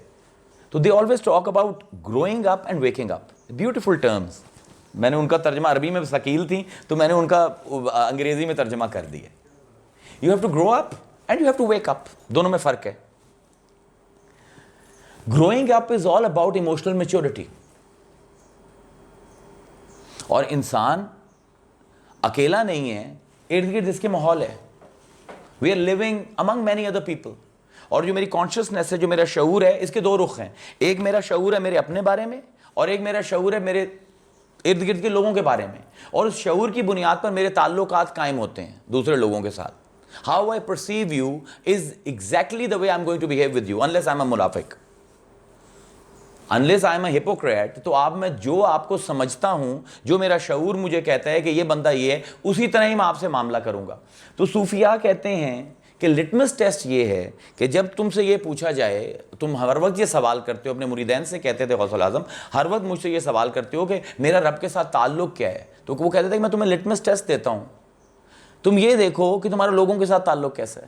تو they always talk about growing up and waking up. Beautiful terms. میں نے ان کا ترجمہ عربی میں ثقیل تھی تو میں نے ان کا انگریزی میں ترجمہ کر دیا. You have to grow up and you have to wake up, دونوں میں فرق ہے. Growing up is all about emotional maturity. اور انسان اکیلا نہیں ہے, ارد گرد اس کے ماحول ہے. We are living among many other people. اور جو میری کانشیسنیس ہے, جو میرا شعور ہے, اس کے دو رخ ہیں. ایک میرا شعور ہے میرے اپنے بارے میں, اور ایک میرا شعور ہے میرے ارد گرد کے لوگوں کے بارے میں. اور اس شعور کی بنیاد پر میرے تعلقات قائم ہوتے ہیں دوسرے لوگوں کے ساتھ. How I perceive you is exactly the way I'm going to behave with you, unless I'm a munafiq. Unless I'm a hypocrite. تو میں جو آپ کو سمجھتا ہوں, جو میرا شعور مجھے کہتا ہے کہ یہ بندہ یہ ہے, اسی طرح ہی میں آپ سے معاملہ کروں گا. تو صوفیاء کہتے ہیں کہ لٹمس ٹیسٹ یہ ہے کہ جب تم سے یہ پوچھا جائے, تم ہر وقت یہ سوال کرتے ہو, اپنے مریدین سے کہتے تھے غوث الاعظم, ہر وقت مجھ سے یہ سوال کرتے ہو کہ میرا رب کے ساتھ تعلق کیا ہے. تو وہ کہتے تھے کہ میں تمہیں لٹمس ٹیسٹ دیتا ہوں, تم یہ دیکھو کہ تمہارا لوگوں کے ساتھ تعلق کیسا ہے.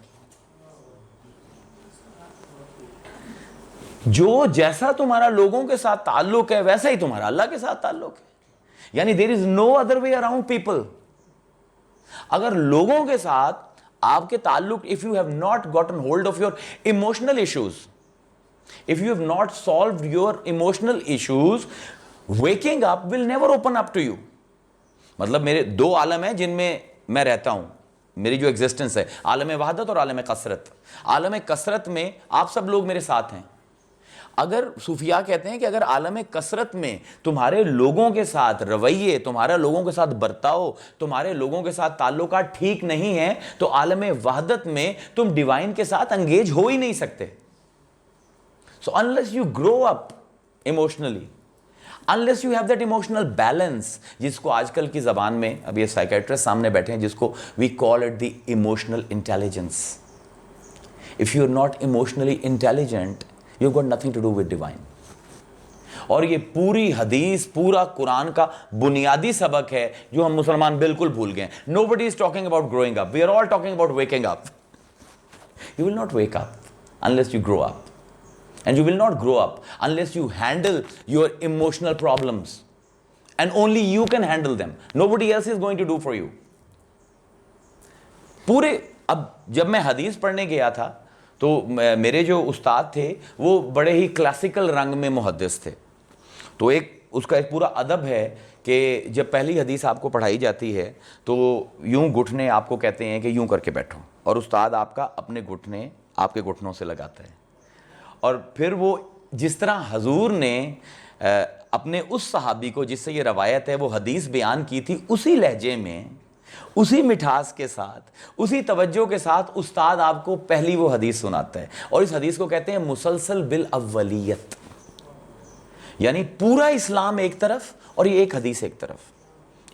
جو جیسا تمہارا لوگوں کے ساتھ تعلق ہے ویسا ہی تمہارا اللہ کے ساتھ تعلق ہے. یعنی there is no other way around people. اگر لوگوں کے ساتھ آپ کے تعلق, if you have not gotten hold of your emotional issues, if you have not solved your emotional issues, waking up will never open up to you. مطلب میرے دو عالم ہیں جن میں میں رہتا ہوں, میری جو ایگزسٹنس ہے, عالم وحدت اور عالم کثرت. عالم کثرت میں آپ سب لوگ میرے ساتھ ہیں. اگر صوفیاء کہتے ہیں کہ اگر عالم کثرت میں تمہارے لوگوں کے ساتھ رویے, تمہارا لوگوں کے ساتھ برتاؤ, تمہارے لوگوں کے ساتھ تعلقات ٹھیک نہیں ہیں, تو عالم وحدت میں تم ڈیوائن کے ساتھ انگیج ہو ہی نہیں سکتے. So unless you grow up emotionally, unless you have that emotional balance, جس کو آج کل کی زبان میں, اب یہ سائیکیٹرسٹ سامنے بیٹھے ہیں, جس کو we call it the emotional intelligence. if you're not emotionally intelligent, you've got nothing to do with divine. اور یہ پوری حدیث, پورا قرآن کا بنیادی سبق ہے جو ہم مسلمان بالکل بھول گئے. Nobody is talking about growing up. We are all talking about waking up. You will not wake up unless you grow up. And you will not grow up unless you handle your emotional problems. And only you can handle them. Nobody else is going to do for you. پورے اب جب میں حدیث پڑھنے گیا تھا تو میرے جو استاد تھے وہ بڑے ہی کلاسیکل رنگ میں محدث تھے. تو اس کا ایک پورا ادب ہے کہ جب پہلی حدیث آپ کو پڑھائی جاتی ہے تو یوں گھٹنے آپ کو کہتے ہیں کہ یوں کر کے بیٹھو, اور استاد آپ کا اپنے گھٹنے آپ کے گھٹنوں سے لگاتا ہے. اور پھر وہ جس طرح حضور نے اپنے اس صحابی کو جس سے یہ روایت ہے وہ حدیث بیان کی تھی, اسی لہجے میں, اسی مٹھاس کے ساتھ, اسی توجہ کے ساتھ استاد آپ کو پہلی وہ حدیث سناتا ہے. اور اس حدیث کو کہتے ہیں مسلسل بالاولیت, یعنی پورا اسلام ایک طرف اور یہ ایک حدیث ایک طرف.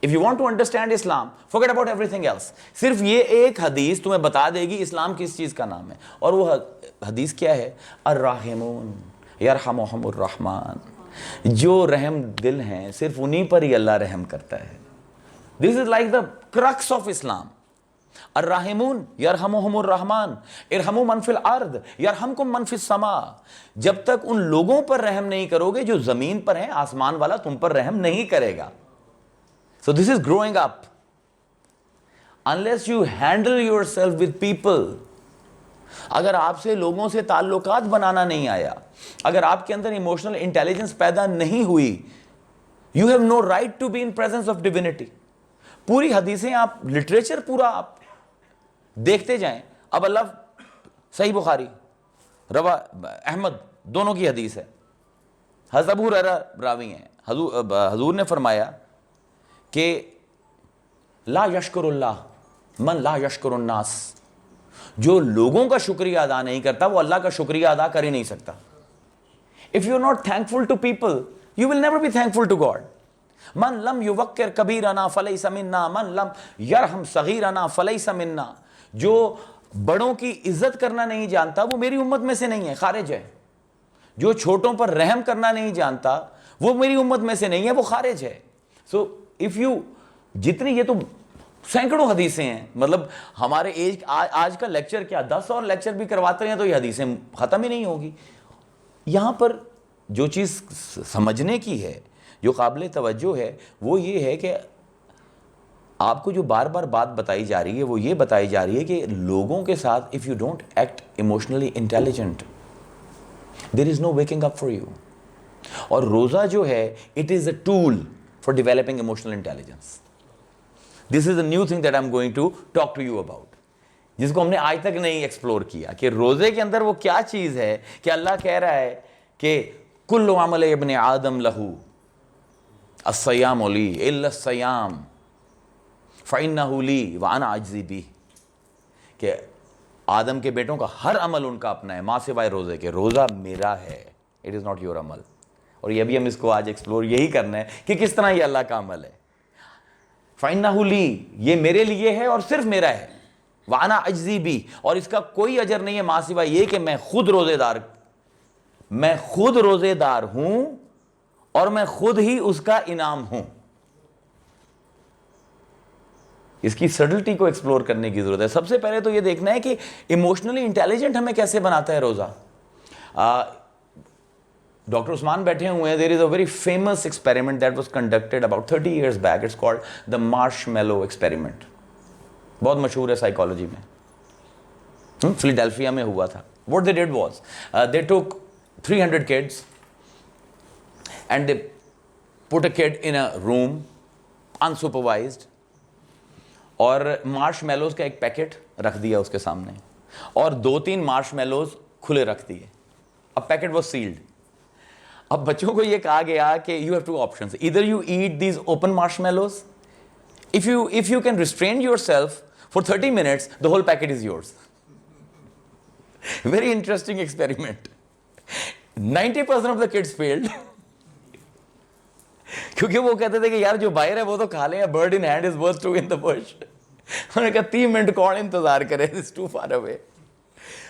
If you want to understand Islam, forget about everything else. صرف یہ ایک حدیث تمہیں بتا دے گی اسلام کس چیز کا نام ہے. اور وہ حدیث کیا ہے؟ الراحمون یرحمہم الرحمن, جو رحم دل ہیں صرف انہی پر ہی اللہ رحم کرتا ہے. This is like the crux of Islam. الراحمون یرحمہم الرحمن ارحموا من فی الارض یرحمکم من فی السماء. جب تک ان لوگوں پر رحم نہیں کرو گے جو زمین پر ہیں, آسمان والا تم پر رحم نہیں کرے گا. So this is growing up. Unless you handle yourself with people, اگر آپ سے لوگوں سے تعلقات بنانا نہیں آیا, اگر آپ کے اندر ایموشنل انٹیلیجنس پیدا نہیں ہوئی, you have no right to be in presence of divinity. پوری حدیثیں آپ, لٹریچر پورا آپ دیکھتے جائیں. اب اللہ, صحیح بخاری, روا احمد, دونوں کی حدیث ہے, حضرت ابو ہریرہ راوی ہیں. حضور نے فرمایا کہ لا یشکر اللہ من لا یشکر الناس, جو لوگوں کا شکریہ ادا نہیں کرتا وہ اللہ کا شکریہ ادا کر ہی نہیں سکتا. If you are not thankful to people, you will never be thankful to God. من لم یوقر کبیرنا فلیس منا من لم یرحم صغیرنا فلیس منا. جو بڑوں کی عزت کرنا نہیں جانتا وہ میری امت میں سے نہیں ہے, خارج ہے. جو چھوٹوں پر رحم کرنا نہیں جانتا وہ میری امت میں سے نہیں ہے, وہ خارج ہے. سو اف یو, جتنی, یہ تو سینکڑوں حدیثیں ہیں, مطلب ہمارے ایج, آج کا لیکچر کیا 10 اور لیکچر بھی کرواتے ہیں تو یہ حدیثیں ختم ہی نہیں ہوگی. یہاں پر جو چیز سمجھنے کی ہے, جو قابل توجہ ہے, وہ یہ ہے کہ آپ کو جو بار بار بات بتائی جا رہی ہے وہ یہ بتائی جا رہی ہے کہ لوگوں کے ساتھ if you don't act emotionally intelligent, there is no waking up for you. اور روزہ جو ہے it is a tool for developing emotional intelligence. This is a new thing that I'm going to talk to you about, جس کو ہم نے آج تک نہیں ایکسپلور کیا کہ روزے کے اندر وہ کیا چیز ہے کہ اللہ کہہ رہا ہے کہ کل عمل ابن آدم لہو الصیام لی الا الصیام فإنہ لی وأنا أجزی بہ, کہ آدم کے بیٹوں کا ہر عمل ان کا اپنا ہے ماں سوائے روزے کے. روزہ میرا ہے, اٹ از ناٹ یور عمل. اور یہ بھی ہم اس کو آج ایکسپلور یہی کرنا ہے کہ کس طرح یہ اللہ کا عمل ہے. فإنہ لی, یہ میرے لیے ہے اور صرف میرا ہے. وأنا أجزی بہ, اور اس کا کوئی اجر نہیں ہے ماں سوائے یہ کہ میں خود روزے دار ہوں اور میں خود ہی اس کا انعام ہوں. اس کی سٹلٹی کو ایکسپلور کرنے کی ضرورت ہے. سب سے پہلے تو یہ دیکھنا ہے کہ ایموشنلی انٹیلیجنٹ ہمیں کیسے بناتا ہے روزہ. ڈاکٹر عثمان بیٹھے ہوئے ہیں. There is a very famous experiment that was conducted about 30 years back. It's called the marshmallow experiment. بہت مشہور ہے سائیکالوجی میں, فلیڈیلفیا میں ہوا تھا. What they did was they took 300 kids and they put a kid in a room unsupervised, اور مارش میلوز کا ایک پیکٹ رکھ دیا اس کے سامنے اور 2-3 مارش میلوز کھلے رکھ دیے. اب پیکٹ واز سیلڈ. اب بچوں کو یہ کہا گیا کہ you have 2 options, either you eat these open marshmallows, if you can restrain yourself for 30 minutes, the whole packet is yours. Very interesting experiment. 90% of the kids failed. کیونکہ وہ کہتے تھے کہ یار جو باہر ہے وہ تو کھا لیں, bird in hand is worth 2 in the bush. انہوں نے کہا 3 منٹ کون انتظار کرے, it's too far away.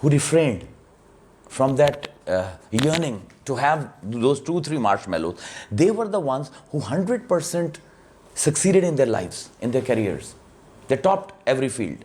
who refrained from that yearning to have those 2-3 marshmallows, they were the ones who 100% succeeded in their lives, in their careers. They topped every field.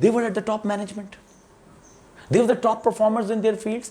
they were at the top management. They were the top performers in their fields.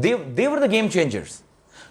they were the game changers.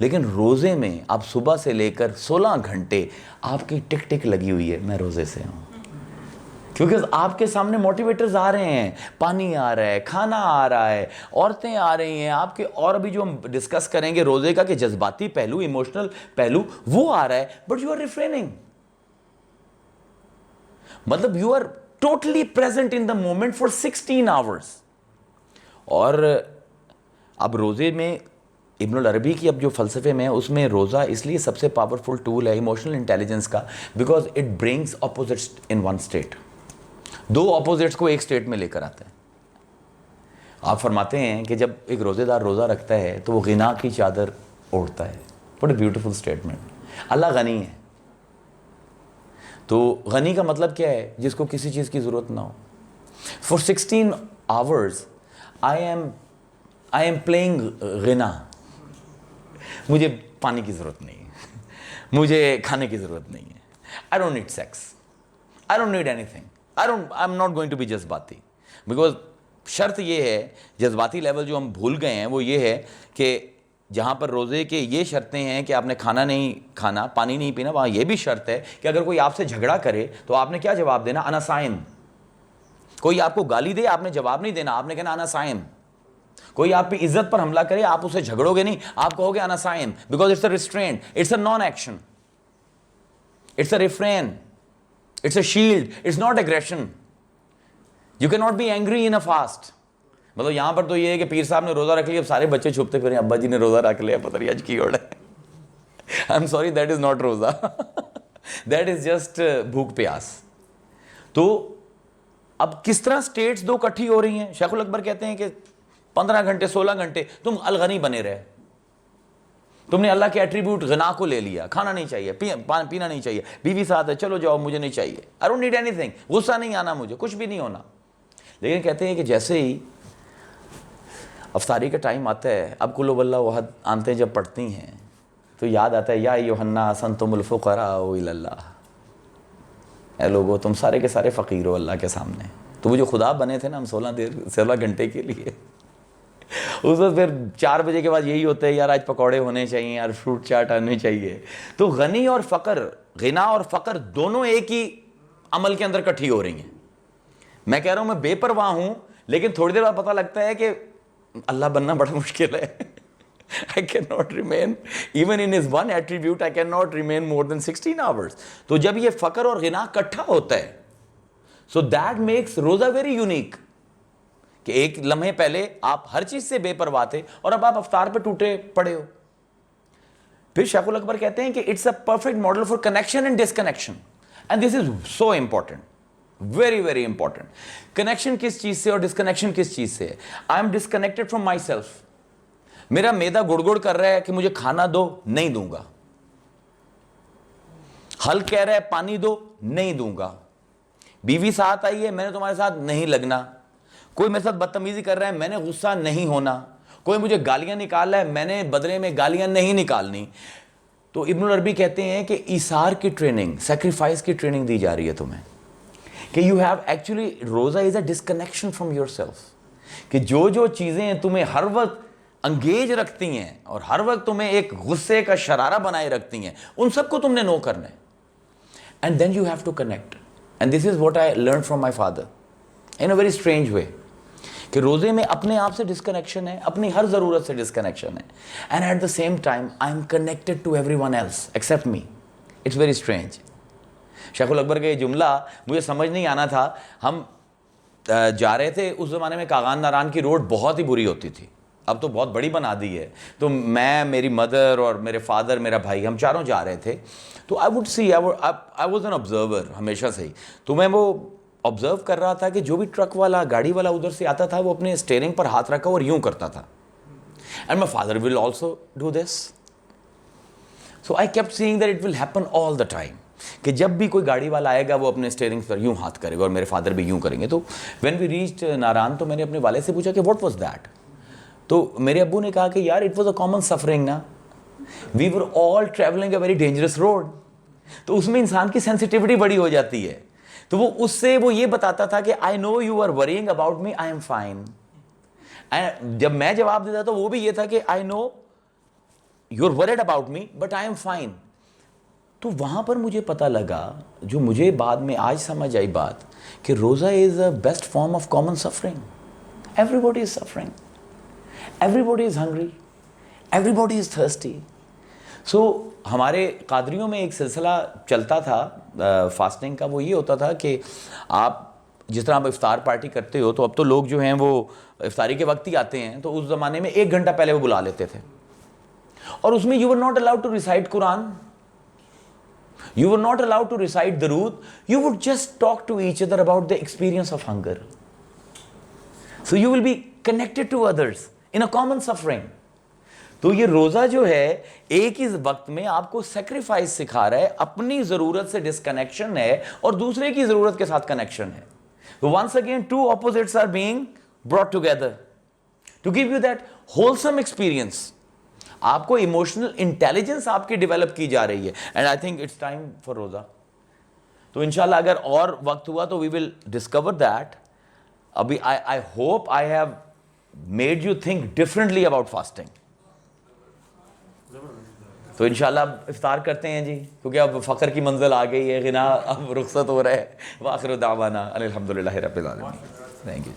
لیکن روزے میں آپ صبح سے لے کر 16 گھنٹے آپ کی ٹک ٹک لگی ہوئی ہے، میں روزے سے ہوں، کیونکہ آپ کے سامنے موٹیویٹرز آ رہے ہیں، پانی آ رہا ہے، کھانا آ رہا ہے، عورتیں آ رہی ہیں آپ کے، اور ابھی جو ہم ڈسکس کریں گے روزے کا کہ جذباتی پہلو، ایموشنل پہلو وہ آ رہا ہے، بٹ یو آر ریفریننگ، مطلب you are totally present in the moment for 16 hours. اور اب روزے میں ابن العربی کی اب جو فلسفے میں ہے اس میں روزہ اس لیے سب سے پاورفل ٹول ہے ایموشنل انٹیلیجنس کا، because it brings opposites in one state. دو اپوزٹس کو ایک اسٹیٹ میں لے کر آتے ہیں. آپ فرماتے ہیں کہ جب ایک روزے دار روزہ رکھتا ہے تو وہ غنا کی چادر اوڑھتا ہے. What a beautiful statement. اللہ غنی ہے، تو غنی کا مطلب کیا ہے؟ جس کو کسی چیز کی ضرورت نہ ہو. For 16 hours I am playing غنا. مجھے پانی کی ضرورت نہیں ہے، مجھے کھانے کی ضرورت نہیں ہے. I don't need sex, I don't need anything, I am not going to be جذباتی. بیکاز شرط یہ ہے، جذباتی لیول جو ہم بھول گئے ہیں وہ یہ ہے کہ جہاں پر روزے کے یہ شرطیں ہیں کہ آپ نے کھانا نہیں کھانا، پانی نہیں پینا، وہاں یہ بھی شرط ہے کہ اگر کوئی آپ سے جھگڑا کرے تو آپ نے کیا جواب دینا؟ انا صائم. کوئی آپ کو گالی دے آپ نے جواب نہیں دینا، آپ نے کہنا انا صائم. کوئی آپ پہ عزت پر حملہ کرے آپ اسے جھگڑو گے نہیں، آپ کہو گے انا صائم، because it's a restraint, it's a non action, it's a refrain, it's a shield, it's not aggression. You can not be angry in a fast. مطلب یہاں پر تو یہ ہے کہ پیر صاحب نے روزہ رکھ لیا، اب سارے بچے چھپتے پھریں، ابا جی نے روزہ رکھ لیا، پتہ نہیں آج کی اوڑ ہے. I M sorry, that is not روزہ، دیٹ از جسٹ بھوک پیاس. تو اب کس طرح سٹیٹس دو کٹھی ہو رہی ہیں؟ شیخ الاکبر کہتے ہیں کہ 15 گھنٹے 16 گھنٹے تم الغنی بنے رہے، تم نے اللہ کے ایٹریبیوٹ غنا کو لے لیا. کھانا نہیں چاہیے، پینا نہیں چاہیے، بیوی ساتھ ہے، چلو جاؤ مجھے نہیں چاہیے، آئی ڈونٹ نیڈ اینی تھنگ، غصہ نہیں آنا مجھے، کچھ بھی نہیں ہونا. لیکن کہتے ہیں کہ جیسے ہی افطاری کا ٹائم آتا ہے، اب قل هو اللہ احد آنتیں جب پڑھتی ہیں تو یاد آتا ہے یا ایھا الناس انتم الفقراء الی اللہ. اے لوگو تم سارے کے سارے فقیر ہو اللہ کے سامنے. تو وہ جو خدا بنے تھے نا ہم 16 گھنٹے کے لیے، اس وقت پھر 4 بجے کے بعد یہی ہوتا ہے یار آج پکوڑے ہونے چاہیے، یار فروٹ چاٹ آنے چاہیے. تو غنی اور فقر، غنا اور فقر دونوں ایک ہی عمل کے اندر کٹھی ہو رہی ہیں. میں کہہ رہا ہوں میں بے پرواہ ہوں، لیکن تھوڑی دیر بعد پتہ لگتا ہے کہ اللہ بننا بڑا مشکل ہے. I cannot remain even in his one attribute, I cannot remain more than 16 hours. تو جب یہ فقر اور غنا کٹھا ہوتا ہے so that makes روزہ very unique. کہ ایک لمحے پہلے آپ ہر چیز سے بے پرواہ تھے اور اب آپ افطار پہ ٹوٹے پڑے ہو. پھر شیخ الاکبر کہتے ہیں کہ it's a perfect model for connection and disconnection. And this is so important, very very important. Connection کس چیز سے اور ڈسکنیکشن کس چیز سے ہے؟ I am disconnected from myself. میرا معدہ گڑ گڑ کر رہا ہے کہ مجھے کھانا دو، نہیں دوں گا. حل کہہ رہا ہے پانی دو، نہیں دوں گا. بیوی ساتھ آئی ہے، میں نے تمہارے ساتھ نہیں لگنا. کوئی میرے ساتھ بدتمیزی کر رہا ہے، میں نے غصہ نہیں ہونا. کوئی مجھے گالیاں نکال رہا ہے، میں نے بدلے میں گالیاں نہیں نکالنی. تو ابن العربی کہتے ہیں کہ ایثار کی ٹریننگ، سیکریفائس کی ٹریننگ دی جا رہی ہے تمہیں، کہ یو ہیو ایکچولی، روزہ is a disconnection from your self. کہ جو چیزیں تمہیں ہر وقت انگیج رکھتی ہیں اور ہر وقت تمہیں ایک غصے کا شرارہ بنائے رکھتی ہیں، ان سب کو تم نے نو کرنا ہے. And then you have to connect. And this is what I learn from my father in a very strange way. کہ روزے میں اپنے آپ سے ڈسکنیکشن ہے، اپنی ہر ضرورت سے ڈسکنیکشن ہے. And at the same time I am connected to everyone else except me. It's very strange. شیخ الاکبر کا یہ جملہ مجھے سمجھ نہیں آنا تھا. ہم جا رہے تھے، اس زمانے میں کاغان ناران کی روڈ بہت ہی بری ہوتی تھی، اب تو بہت بڑی بنا دی ہے. تو میں، میری مدر اور میرے فادر، میرا بھائی، ہم چاروں جا رہے تھے. تو I would see, I was an observer ہمیشہ سے ہی. تو میں وہ آبزرو کر رہا تھا کہ جو بھی ٹرک والا، گاڑی والا ادھر سے آتا تھا وہ اپنے اسٹیئرنگ پر ہاتھ رکھا اور یوں کرتا تھا. And my father will also do this. So I kept seeing that it will happen all the time, کہ جب بھی کوئی گاڑی والا آئے گا وہ اپنے اسٹیئرنگ پر یوں ہاتھ کرے گا اور میرے فادر بھی یوں کریں گے. تو وین وی ریچڈ ناران تو میں نے اپنے والد سے پوچھا کہ واٹ واز دیٹ. تو میرے ابو نے کہا کہ یار it was a common suffering نا، we were all travelling a very dangerous road. تو اس میں انسان کی سینسٹیوٹی بڑی ہو جاتی ہے. تو وہ اس سے وہ یہ بتاتا تھا کہ I know you are worrying about me, I am fine. جب میں جواب دیتا تو وہ بھی یہ تھا کہ I know you are worried about me but I am fine. تو وہاں پر مجھے پتہ لگا, جو مجھے بعد میں آج سمجھ آئی بات, کہ روزہ is a best form of common suffering. Everybody is suffering, everybody is hungry, everybody is thirsty. So ہمارے قادریوں میں ایک سلسلہ چلتا تھا فاسٹنگ کا, وہ یہ ہوتا تھا کہ آپ جس طرح آپ افطار پارٹی کرتے ہو, تو اب تو لوگ جو ہیں وہ افطاری کے وقت ہی آتے ہیں, تو اس زمانے میں 1 گھنٹہ پہلے وہ بلا لیتے تھے, اور اس میں you are not allowed to recite قرآن, you were not allowed to recite درود, you would just talk to each other about the experience of hunger. So you will be connected to others in a common suffering. تو یہ روزہ جو ہے ایک ہی وقت میں آپ کو سیکریفائس سکھا رہا ہے, اپنی ضرورت سے ڈسکنیکشن ہے اور دوسرے کی ضرورت کے ساتھ کنیکشن ہے. So once again two opposites are being brought together to give you that wholesome experience. آپ کو ایموشنل انٹیلیجنس آپ کی ڈیولپ کی جا رہی ہے, and I think it's time for روزہ. تو انشاءاللہ اگر اور وقت ہوا تو وی ول ڈسکور دیٹ. ابھی I hope I have made you think differently about fasting. تو انشاءاللہ اب افطار کرتے ہیں جی, کیونکہ اب فقر کی منزل آ گئی ہے, غنا اب رخصت ہو رہا ہے. وآخر دعوانا الحمدللہ رب العالمین. Thank you.